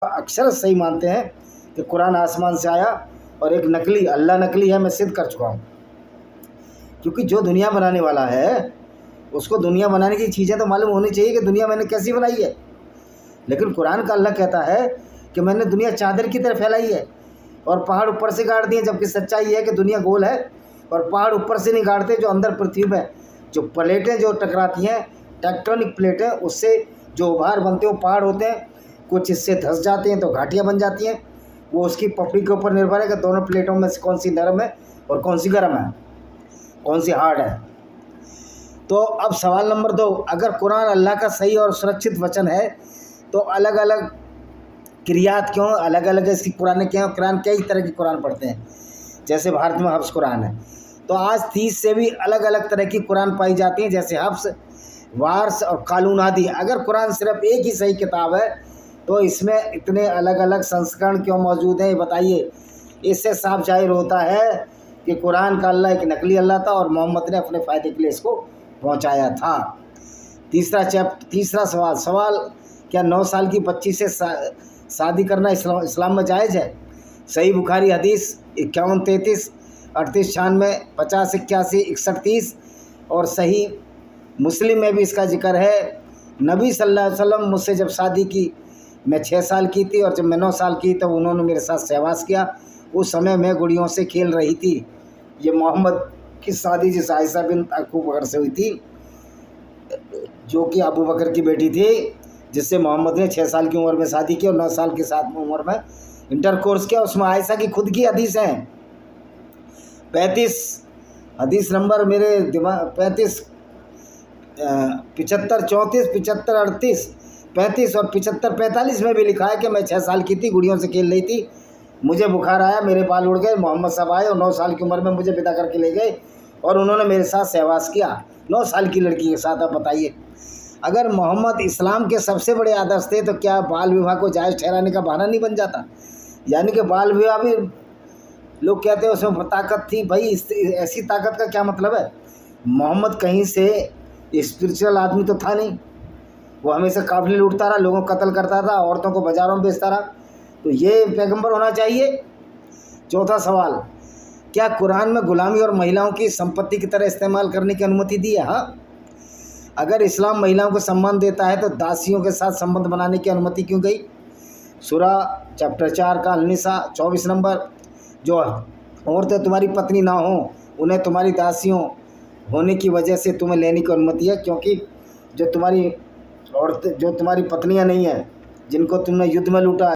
अक्सर सही मानते हैं कि कुरान आसमान से आया और एक नकली अल्लाह नकली है, मैं सिद्ध कर चुका हूँ। क्योंकि जो दुनिया बनाने वाला है उसको दुनिया बनाने की चीज़ें तो मालूम होनी चाहिए कि दुनिया मैंने कैसी बनाई है। लेकिन कुरान का अल्लाह कहता है कि मैंने दुनिया चादर की तरह फैलाई है और पहाड़ ऊपर से गाड़ दिए, जबकि सच्चाई है कि दुनिया गोल है और पहाड़ ऊपर से नहीं गाड़ते। जो अंदर पृथ्वी में जो प्लेटें जो टकराती हैं, टेक्टोनिक प्लेटें, उससे जो उभार बनते हैं वो पहाड़ होते हैं। कुछ इससे धंस जाते हैं तो घाटियाँ बन जाती हैं। वो उसकी पपड़ी के ऊपर निर्भर है कि दोनों प्लेटों में से कौन सी नरम है और कौन सी गर्म है, कौन सी हार्ड है। तो अब सवाल नंबर 2, अगर कुरान अल्लाह का सही और सुरक्षित वचन है तो अलग अलग क्रियात क्यों अलग अलग है इसकी? कुरान कई तरह की कुरान पढ़ते हैं। जैसे भारत में हफ्स कुरान है, तो आज 30 से भी अलग अलग तरह की कुरान पाई जाती हैं, जैसे हफ्स, वार्स और कानून आदि। अगर कुरान सिर्फ एक ही सही किताब है तो इसमें इतने अलग अलग संस्करण क्यों मौजूद हैं, ये बताइए। इससे साफ जाहिर होता है कि कुरान का अल्लाह एक नकली अल्लाह था और मोहम्मद ने अपने फ़ायदे के लिए इसको पहुंचाया था। तीसरा सवाल, क्या 9 साल की बच्ची से शादी करना इस्लाम में जायज़ है? सही बुखारी हदीस 5133 38 96 50 81 61 30 और सही मुस्लिम में भी इसका जिक्र है। नबी सल्लल्लाहु अलैहि वसल्लम मुझसे जब शादी की, मैं 6 साल की थी और जब मैं 9 साल की तब उन्होंने मेरे साथ सहवास किया। उस समय मैं गुड़ियों से खेल रही थी। ये मोहम्मद की शादी जिस आयशा बिन अबू बकर से हुई थी, जो कि अबू बकर की बेटी थी, जिससे मोहम्मद ने 6 साल की उम्र में शादी की और 9 साल की साथ में उम्र में इंटरकोर्स किया। उसमें आयशा की खुद की हदीस हैं। 35 हदीस नंबर मेरे दिमाग 35 75 34 75 38 35 और 75 45 में भी लिखा है कि मैं 6 साल की थी, गुड़ियों से खेल रही थी, मुझे बुखार आया, मेरे बाल उड़ गए, मोहम्मद साहब आए और 9 साल की उम्र में मुझे विदा करके ले गए और उन्होंने मेरे साथ सहवास किया 9 साल की लड़की के साथ। अब बताइए, अगर मोहम्मद इस्लाम के सबसे बड़े आदर्श थे तो क्या बाल विवाह को जायज़ ठहराने का बहाना नहीं बन जाता? यानी कि बाल विवाह भी लोग कहते हैं उसमें ताकत थी। भाई ऐसी ताकत का क्या मतलब है? मोहम्मद कहीं से स्पिरिचुअल आदमी तो था नहीं, वो हमेशा काफिले लूटता रहा, लोगों को कत्ल करता था, औरतों को बाजारों में बेचता रहा, तो ये पैगंबर होना चाहिए? चौथा सवाल, क्या कुरान में गुलामी और महिलाओं की संपत्ति की तरह इस्तेमाल करने की अनुमति दी है? हाँ। अगर इस्लाम महिलाओं को सम्मान देता है तो दासियों के साथ संबंध बनाने की अनुमति क्यों गई? सूरा चैप्टर 4 का अल-निसा 24 नंबर, जो औरतें तुम्हारी पत्नी ना हो उन्हें तुम्हारी दासियों होने की वजह से तुम्हें लेने की अनुमति है, क्योंकि जो तुम्हारी औरतें, जो तुम्हारी पत्नियां नहीं हैं, जिनको तुमने युद्ध में लूटा